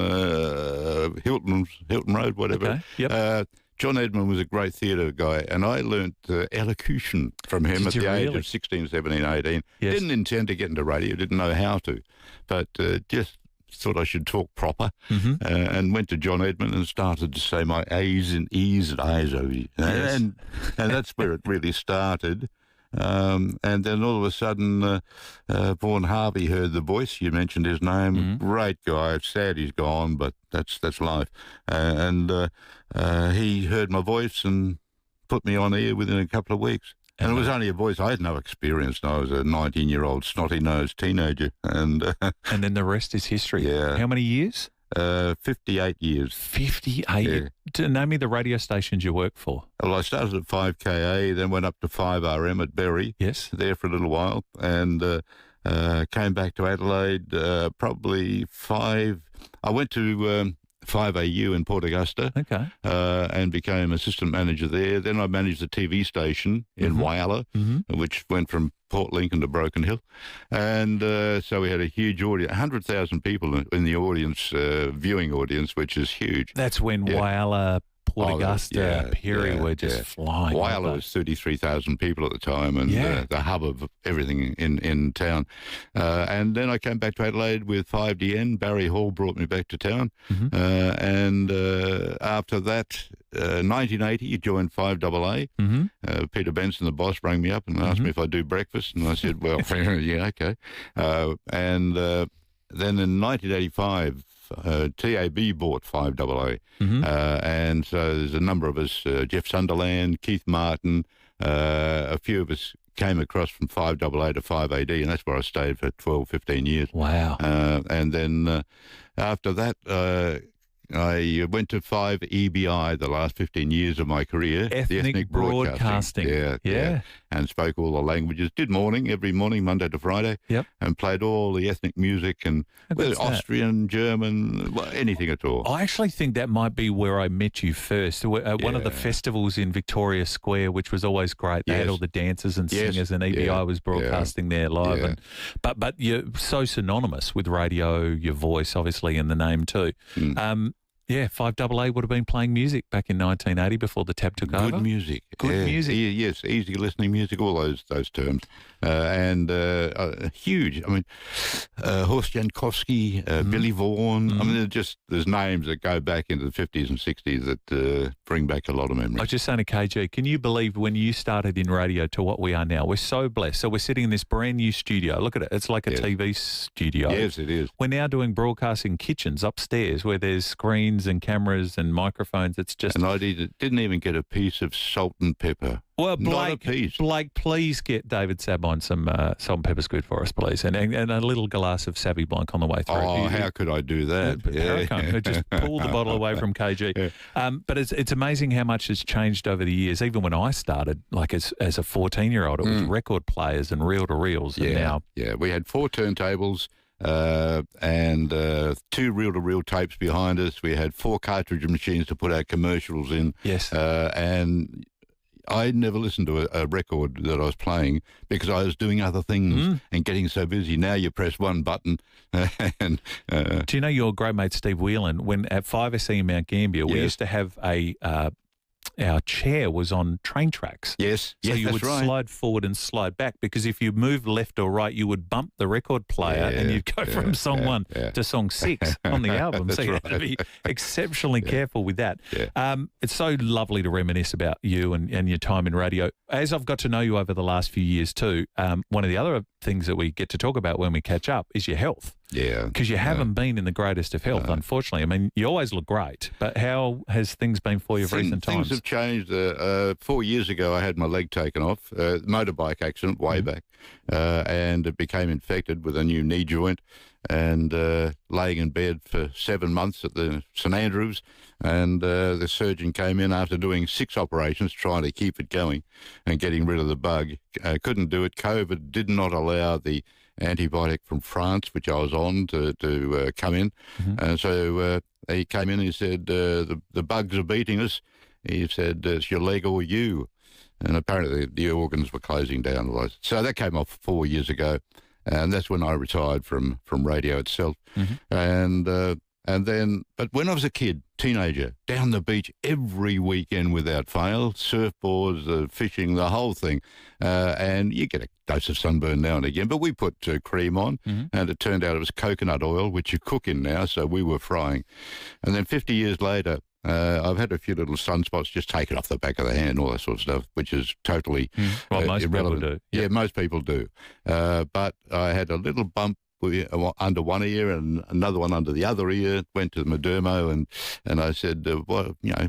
Hilton Road, whatever. Okay. Yep. John Edmund was a great theatre guy, and I learnt elocution from him at the age of 16, 17, 18. Yes. Didn't intend to get into radio, didn't know how to, but just thought I should talk proper, and went to John Edmund and started to say my A's and E's and I's, and that's where it really started. And then all of a sudden, Vaughan Harvey heard the voice. You mentioned his name. Great guy. It's sad he's gone, but that's life. He heard my voice and put me on air within a couple of weeks. And it was only a voice. I had no experience. I was a 19-year-old snotty-nosed teenager. And then the rest is history. Yeah. How many years? 58 years. 58? Yeah. Name me the radio stations you work for. Well, I started at 5KA, then went up to 5RM at Berry. Yes. There for a little while, and came back to Adelaide, probably 5... I went to 5AU in Port Augusta. Okay. And became assistant manager there. Then I managed the TV station in FIVEAA, which went from Port Lincoln to Broken Hill. And so we had a huge audience, 100,000 people in the audience, viewing audience, which is huge. That's when FIVEAA, Port Augusta, Perry were just flying. FIVEAA was 33,000 people at the time, and the hub of everything in town. And then I came back to Adelaide with 5DN. Barry Hall brought me back to town. And after that, 1980, joined 5AA. Peter Benson, the boss, rang me up and asked me if I'd do breakfast. And I said, well, yeah, okay. And then in 1985, TAB bought 5AA. And so there's a number of us, Jeff Sunderland, Keith Martin, a few of us came across from 5AA to 5AD, and that's where I stayed for 12, 15 years. Wow. And then after that, I went to 5EBI the last 15 years of my career. Ethnic broadcasting. Yeah. And spoke all the languages. Did morning, every morning, Monday to Friday. Yep. And played all the ethnic music and Austrian, German, anything at all. I actually think that might be where I met you first. One of the festivals in Victoria Square, which was always great. They had all the dancers and singers, and EBI was broadcasting there live. Yeah. And, but you're so synonymous with radio, your voice, obviously, and the name too. 5AA would have been playing music back in 1980 before the tab took over. Good music. Good music. Yes, easy listening music, all those terms. And huge. I mean, Horst Jankowski, Billy Vaughan. I mean, there's names that go back into the 50s and 60s that bring back a lot of memories. I was just saying to KG, can you believe when you started in radio to what we are now? We're so blessed. So we're sitting in this brand new studio. Look at it. It's like a TV studio. Yes, it is. We're now doing broadcasting kitchens upstairs where there's screens and cameras and microphones. It's just... And I didn't even get a piece of salt and pepper. Well, Blake, please get David Sabine some salt and pepper squid for us, please, and a little glass of Savvy Blanc on the way through. Oh, how could I do that? Just pull the bottle away from KG. But it's amazing how much has changed over the years. Even when I started, like as a 14-year-old, it was record players and reel-to-reels. And now... Yeah, we had 4 turntables and 2 reel-to-reel tapes behind us. We had 4 cartridge machines to put our commercials in. Yes. And I never listened to a record that I was playing because I was doing other things and getting so busy. Now you press one button and... Do you know your great mate Steve Whelan, when at 5SE in Mount Gambier, we used to have our chair was on train tracks. Yes, so you would slide forward and slide back, because if you moved left or right, you would bump the record player and you'd go from song 1 to song 6 on the album. So you had to be exceptionally careful with that. It's so lovely to reminisce about you and your time in radio. As I've got to know you over the last few years too, one of the other things that we get to talk about when we catch up is your health. Yeah. Because you haven't been in the greatest of health, unfortunately. I mean, you always look great, but how has things been for you of recent times? Things have changed. 4 years ago, I had my leg taken off, motorbike accident way back, and it became infected with a new knee joint, and laying in bed for 7 months at the St Andrews, and the surgeon came in after doing 6 operations trying to keep it going and getting rid of the bug. Couldn't do it. COVID did not allow the antibiotic from France, which I was on, to come in. And so he came in and he said, the bugs are beating us. He said, it's your leg or you. And apparently the organs were closing down. So that came off 4 years ago. And that's when I retired from radio itself. And then, but when I was a kid, teenager, down the beach every weekend without fail, surfboards, fishing, the whole thing. And you get a dose of sunburn now and again, but we put cream on, and it turned out it was coconut oil, which you cook in now, so we were frying. And then 50 years later, I've had a few little sunspots just taken off the back of the hand, all that sort of stuff, which is totally most irrelevant. people do. Yeah, most people do. But I had a little bump under one ear and another one under the other ear. Went to the dermo and I said, well, you know,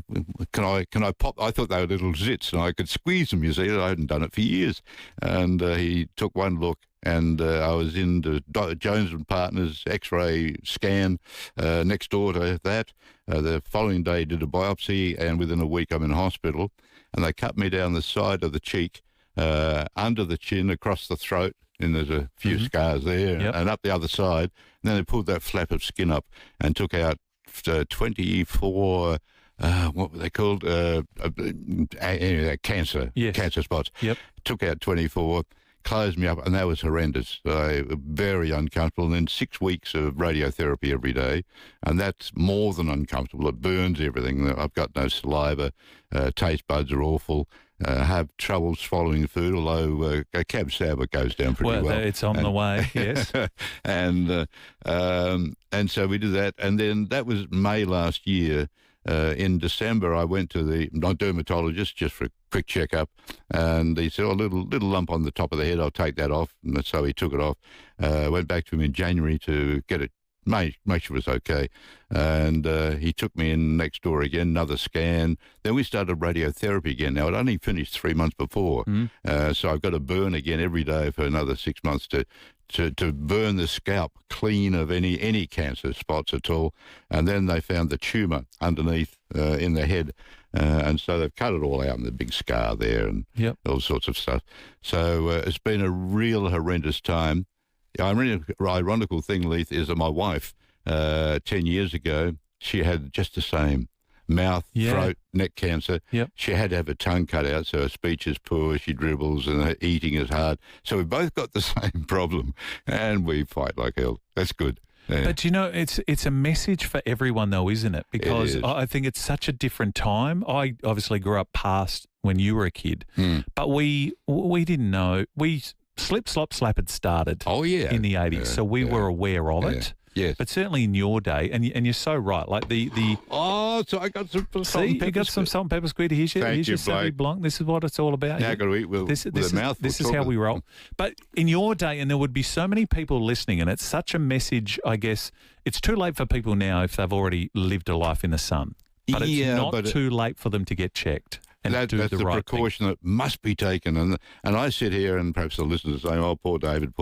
can I pop? I thought they were little zits and I could squeeze them. You see, I hadn't done it for years. And he took one look. And I was in the Jones and Partners X-ray scan next door to that. The following day did a biopsy, and within a week I'm in hospital. And they cut me down the side of the cheek, under the chin, across the throat, and there's a few scars there, and up the other side. And then they pulled that flap of skin up and took out 24... what were they called? Cancer spots. Took out 24. Closed me up, and that was horrendous. Very uncomfortable. And then 6 weeks of radiotherapy every day, and that's more than uncomfortable. It burns everything. I've got no saliva. Taste buds are awful. Have trouble swallowing food, although a cab sour goes down pretty well. It's on the way, yes. And so we did that, and then that was May last year. In December, I went to my dermatologist just for a quick checkup, and he said, a little lump on the top of the head, I'll take that off. And so he took it off. Went back to him in January to get it, make sure it was okay. And he took me in next door again, another scan. Then we started radiotherapy again. Now, I'd only finished 3 months before, so I've got to burn again every day for another 6 months to burn the scalp clean of any cancer spots at all. And then they found the tumour underneath in the head. And so they've cut it all out and the big scar there and all sorts of stuff. So it's been a real horrendous time. The ironical thing, Leith, is that my wife, 10 years ago, she had just the same mouth, throat, neck cancer. She had to have her tongue cut out, so her speech is poor, she dribbles, and her eating is hard. So we've both got the same problem, and we fight like hell. That's good. Yeah. But, you know, it's a message for everyone, though, isn't it? Because I think it's such a different time. I obviously grew up past when you were a kid, but we didn't know. Slip, Slop, Slap had started in the 80s, so we were aware of it. Yes. But certainly in your day, and you're so right, like the so I got some salt see, and pepper you got some salt and pepper squid. Here's your Sauvignon Blanc. This is what it's all about. Now I've got to eat with a mouthful. This is how we roll. But in your day, and there would be so many people listening, and it's such a message, I guess, it's too late for people now if they've already lived a life in the sun. But it's not too late for them to get checked. And that's the precaution that must be taken. And I sit here, and perhaps the listeners say, oh, poor David,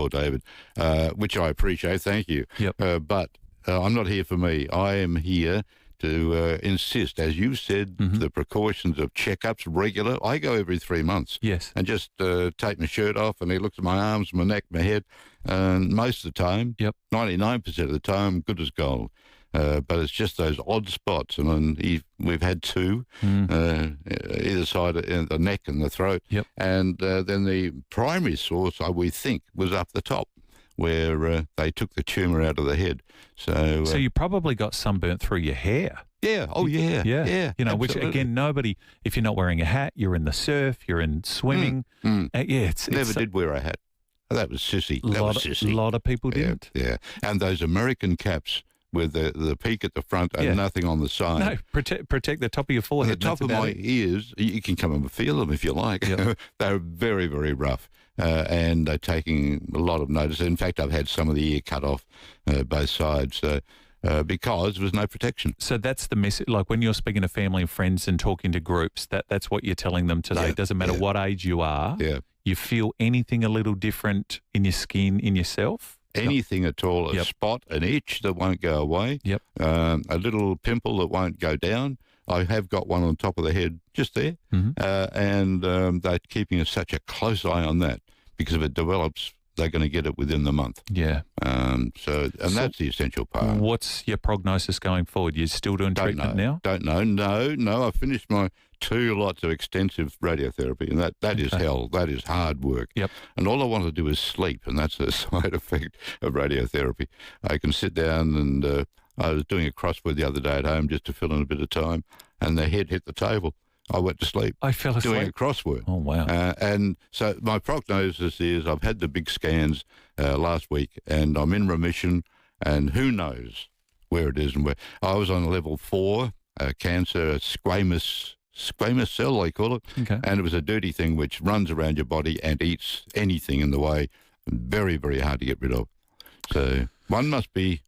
which I appreciate. Thank you. But I'm not here for me. I am here to insist, as you said, the precautions of checkups regular. I go every 3 months. Yes. And just take my shirt off, and he looks at my arms, my neck, my head. And most of the time, 99% of the time, good as gold. But it's just those odd spots, and we've had 2, either side of the neck and the throat. And then the primary source, we think, was up the top, where they took the tumour out of the head. So you probably got sunburnt through your hair. Yeah. Oh, yeah. You know, absolutely. which again, nobody. If you're not wearing a hat, you're in the surf, you're in swimming. Never did wear a hat. That was sissy. A lot of people didn't. Yeah. And those American caps with the peak at the front and nothing on the side. No, protect the top of your forehead. The top of my ears, you can come and feel them if you like. Yep. They're very, very rough, and they're taking a lot of notice. In fact, I've had some of the ear cut off both sides because there was no protection. So that's the message. Like when you're speaking to family and friends and talking to groups, that's what you're telling them today. It doesn't matter what age you are. Yeah. You feel anything a little different in your skin, in yourself? Anything at all, a spot, an itch that won't go away, a little pimple that won't go down. I have got one on top of the head just there, and they're keeping such a close eye on that because if it develops, they're going to get it within the month. Yeah. So that's the essential part. What's your prognosis going forward? You're still doing treatment now? Don't know. No. I finished my 2 lots of extensive radiotherapy, and that is hell. That is hard work. Yep. And all I want to do is sleep, and that's a side effect of radiotherapy. I can sit down and I was doing a crossword the other day at home just to fill in a bit of time, and the head hit the table. I went to sleep. I fell asleep. Doing a crossword. Oh, wow. And so my prognosis is I've had the big scans last week, and I'm in remission, and who knows where it is and where. I was on level 4, cancer, squamous cell, they call it. Okay. And it was a dirty thing which runs around your body and eats anything in the way. Very, very hard to get rid of. So one must be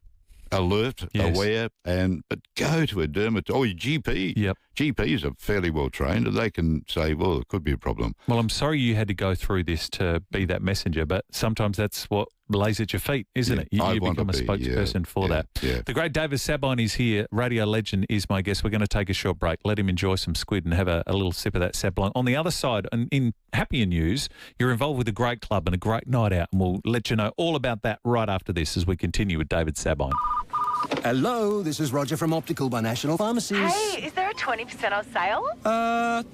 alert, aware, but go to a dermatologist or your GP. Yep. GPs are fairly well trained and they can say, well, it could be a problem. Well, I'm sorry you had to go through this to be that messenger, but sometimes that's what lays at your feet, isn't it? You become a spokesperson for that. Yeah. The great David Sabine is here. Radio legend is my guest. We're going to take a short break. Let him enjoy some squid and have a little sip of that Sablon. On the other side, and in happier news, you're involved with a great club and a great night out, and we'll let you know all about that right after this as we continue with David Sabine. Hello, this is Roger from Optical by National Pharmacies. Hey, is there a 20% off sale?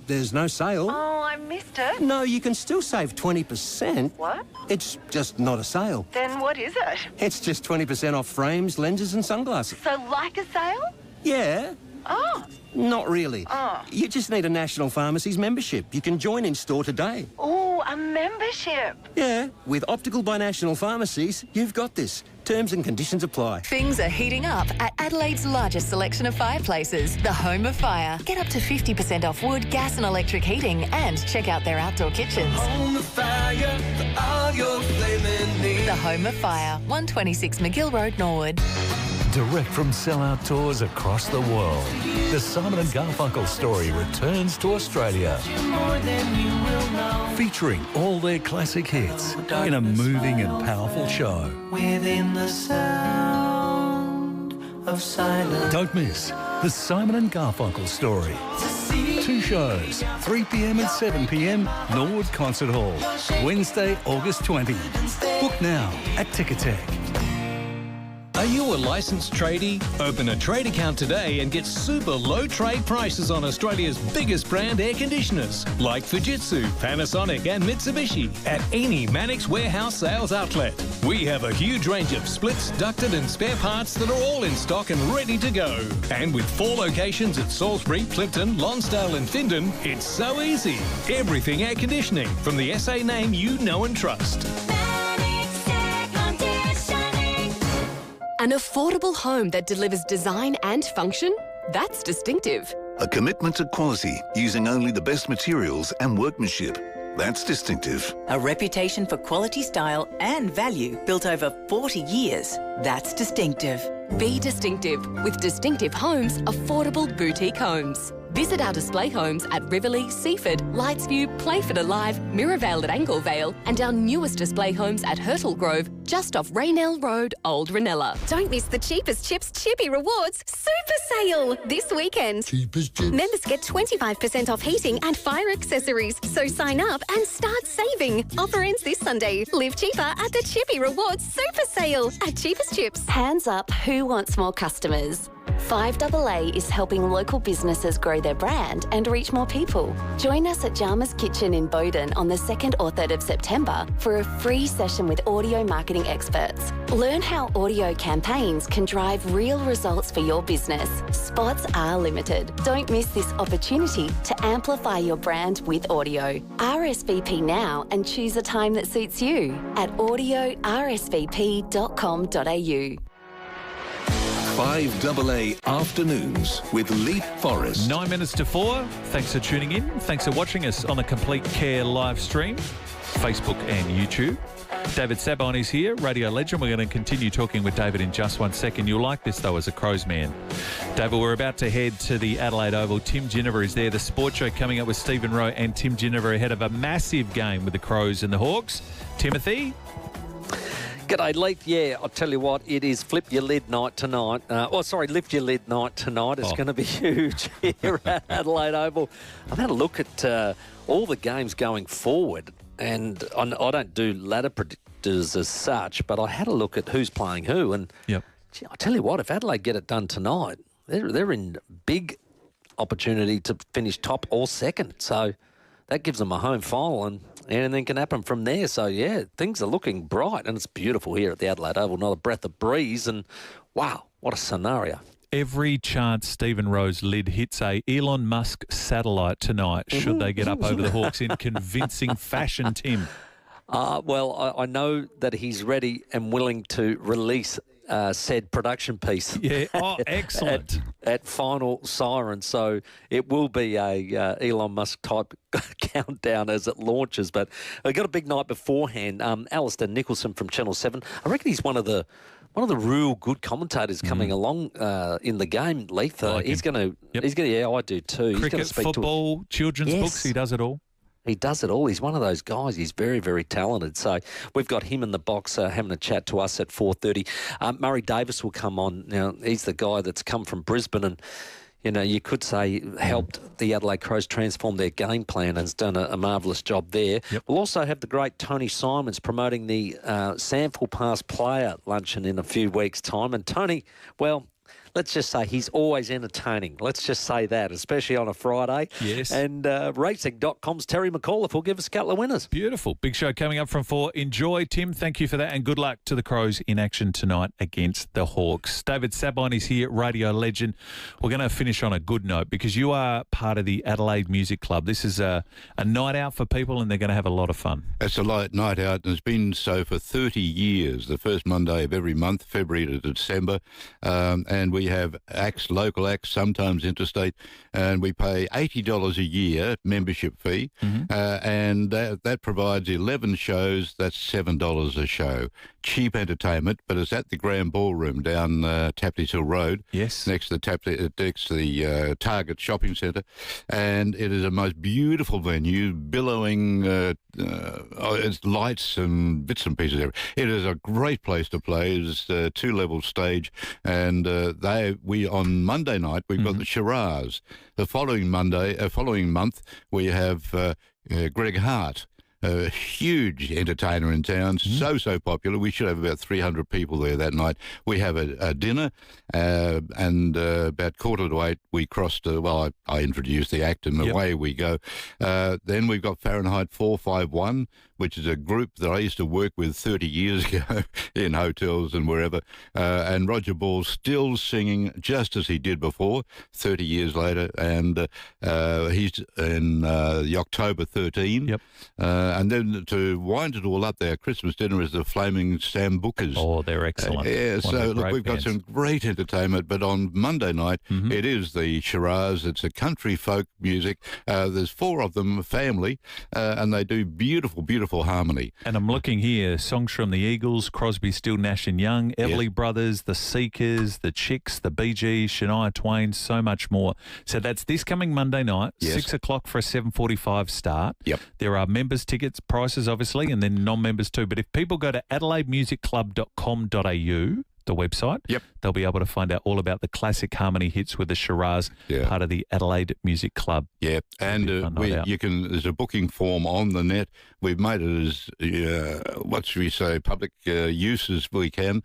There's no sale. Oh, I missed it. No, you can still save 20%. What? It's just not a sale. Then what is it? It's just 20% off frames, lenses and sunglasses. So like a sale? Yeah. Oh. Not really. Oh. You just need a National Pharmacies membership. You can join in store today. Oh, a membership. Yeah, with Optical by National Pharmacies, you've got this. Terms and conditions apply. Things are heating up at Adelaide's largest selection of fireplaces, the Home of Fire. Get up to 50% off wood, gas and electric heating and check out their outdoor kitchens. Home of Fire for all your flaming needs. The Home of Fire, 126 McGill Road, Norwood. Direct from sellout tours across the world, the Simon & Garfunkel story returns to Australia. Featuring all their classic hits in a moving and powerful show. Within the sound of silence. Don't miss the Simon & Garfunkel story. 2 shows, 3 p.m. and 7 p.m, Norwood Concert Hall, Wednesday, August 20. Book now at Ticketek. Are you a licensed tradie? Open a trade account today and get super low trade prices on Australia's biggest brand air conditioners, like Fujitsu, Panasonic and Mitsubishi, at any Mannix Warehouse sales outlet. We have a huge range of splits, ducted and spare parts that are all in stock and ready to go. And with 4 locations at Salisbury, Plympton, Lonsdale and Findon, it's so easy. Everything air conditioning from the SA name you know and trust. An affordable home that delivers design and function? That's distinctive. A commitment to quality using only the best materials and workmanship. That's distinctive. A reputation for quality, style and value built over 40 years. That's distinctive. Be distinctive with Distinctive Homes, affordable boutique homes. Visit our display homes at Riverlea, Seaford, Lightsview, Playford Alive, Mirrorvale at Anglevale, and our newest display homes at Hurtle Grove, just off Raynell Road, Old Ranella. Don't miss the Cheapest Chips Chippy Rewards Super Sale this weekend. Cheapest Chips. Members get 25% off heating and fire accessories. So sign up and start saving. Offer ends this Sunday. Live cheaper at the Chippy Rewards Super Sale at Cheapest Chips. Hands up, who wants more customers? FIVEAA is helping local businesses grow their brand and reach more people. Join us at Jarmer's Kitchen in Bowden on the 2nd or 3rd of September for a free session with audio marketing experts. Learn how audio campaigns can drive real results for your business. Spots are limited. Don't miss this opportunity to amplify your brand with audio. RSVP now and choose a time that suits you at audiorsvp.com.au. FIVEAA Afternoons with Leith, Forrest. 9 minutes to 4. Thanks for tuning in. Thanks for watching us on the Complete Care live stream, Facebook and YouTube. David Sabine is here, radio legend. We're going to continue talking with David in just 1 second. You'll like this, though, as a Crows man. David, we're about to head to the Adelaide Oval. Tim Ginniver is there. The Sports Show coming up with Stephen Rowe and Tim Ginniver ahead of a massive game with the Crows and the Hawks. Timothy? G'day, Leith. Yeah, I'll tell you what, it is Flip Your Lid night tonight. Lift Your Lid night tonight. It's going to be huge here at Adelaide Oval. I've had a look at all the games going forward, and I don't do ladder predictors as such, but I had a look at who's playing who, and gee, I tell you what, if Adelaide get it done tonight, they're in big opportunity to finish top or second. So that gives them a home final, and anything can happen from there. So, yeah, things are looking bright, and it's beautiful here at the Adelaide Oval. Not a breath of breeze, and wow, what a scenario. Every chance Stephen Rowe's lid hits a Elon Musk satellite tonight, should they get up over the Hawks in convincing fashion, Tim. Well, I know that he's ready and willing to release said production piece. Yeah, excellent. at final siren. So it will be a Elon Musk type countdown as it launches. But we got a big night beforehand. Alistair Nicholson from Channel 7. I reckon he's one of the real good commentators coming along in the game, Leith. He's going to, yeah, I do too. Cricket, he's going to speak football, children's books, he does it all. He does it all. He's one of those guys. He's very, very talented. So we've got him in the box having a chat to us at 4:30. Murray Davis will come on. Now, he's the guy that's come from Brisbane and, you know, you could say helped the Adelaide Crows transform their game plan and has done a marvellous job there. We'll also have the great Tony Simons promoting the Sample Pass Player Luncheon in a few weeks' time. And Tony, well, let's just say he's always entertaining. Let's just say that, especially on a Friday. Yes. And racing.com's Terry McAuliffe will give us a couple of winners. Beautiful. Big show coming up from 4. Enjoy, Tim. Thank you for that. And good luck to the Crows in action tonight against the Hawks. David Sabine is here, radio legend. We're going to finish on a good note because you are part of the Adelaide Music Club. This is a night out for people and they're going to have a lot of fun. It's a night out and it's been so for 30 years, the first Monday of every month, February to December. And we have acts, local acts, sometimes interstate, and we pay $80 a year membership fee, and that provides 11 shows. That's $7 a show. Cheap entertainment, but it's at the Grand Ballroom down Tapley's Hill Road. Yes, next to the Target Shopping Centre, and it is a most beautiful venue, billowing it's lights and bits and pieces. It is a great place to play. It's a 2-level stage, and we on Monday night we've got the Shiraz. The following month we have Greg Hart, a huge entertainer in town, so popular. We should have about 300 people there that night. We have a dinner, and about 7:45 we crossed. I introduced the act, and away we go. Then we've got Fahrenheit 451, which is a group that I used to work with 30 years ago in hotels and wherever. And Roger Ball's still singing just as he did before, 30 years later. And he's in the October 13. And then to wind it all up, their Christmas dinner is the Flaming Sambucas. Oh, they're excellent. So look, we've got some great entertainment. But on Monday night, it is the Shiraz. It's a country folk music. There's 4 of them, family, and they do beautiful harmony. And I'm looking here, songs from the Eagles, Crosby, Still, Nash and Young, Everly Brothers, the Seekers, the Chicks, the Bee Gees, Shania Twain, so much more. So that's this coming Monday night, 6 o'clock for a 7:45 start. There are members' tickets, prices obviously, and then non-members too. But if people go to adelaidemusicclub.com.au, the website, they'll be able to find out all about the classic harmony hits with the Shiraz, part of the Adelaide Music Club. And there's a booking form on the net. We've made it as what should we say, public use as we can,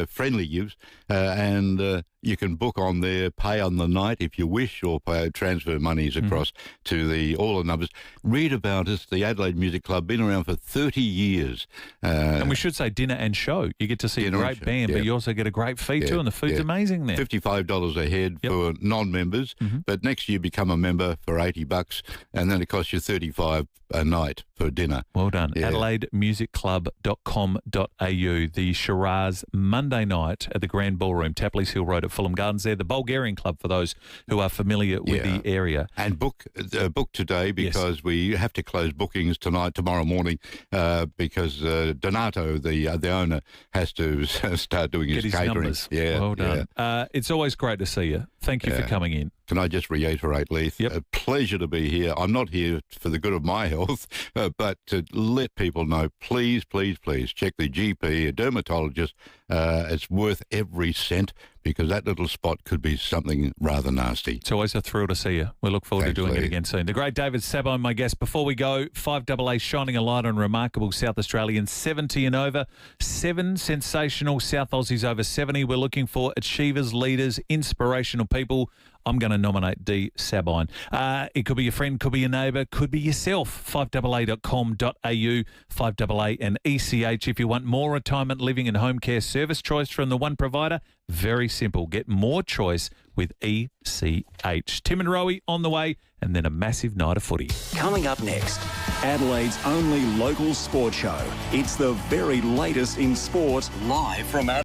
friendly use, and you can book on there, pay on the night if you wish, or transfer monies across to all the numbers. Read about us, the Adelaide Music Club, been around for 30 years. And we should say dinner and show. You get to see a great band, but you also get a great fee too, and the food's amazing there. $55 a head for non-members, but next year become a member for $80, and then it costs you $35 a night for dinner. Well done. adelaidemusicclub.com.au. The Shiraz Monday night at the Grand Ballroom, Tapley's Hill Road at at Fulham Gardens. They're the Bulgarian club for those who are familiar with the area. And book today because we have to close bookings tomorrow morning because Donato, the owner, has to start doing his catering. Numbers. Yeah, well done. It's always great to see you. Thank you for coming in. Can I just reiterate, Leith? A pleasure to be here. I'm not here for the good of my health, but to let people know, please, please, please check the GP, a dermatologist. It's worth every cent because that little spot could be something rather nasty. It's always a thrill to see you. We look forward to doing it again soon. The great David Sabine, my guest. Before we go, FIVEAA shining a light on remarkable South Australians 70 and over. 7 sensational South Aussies over 70. We're looking for achievers, leaders, inspirational people. I'm going to nominate D. Sabine. It could be your friend, could be your neighbour, could be yourself. 5AA.com.au, 5AA and ECH. If you want more retirement living and home care service choice from the one provider, very simple. Get more choice with ECH. Tim and Rowie on the way, and then a massive night of footy. Coming up next, Adelaide's only local sport show. It's the very latest in sport, live from Adelaide.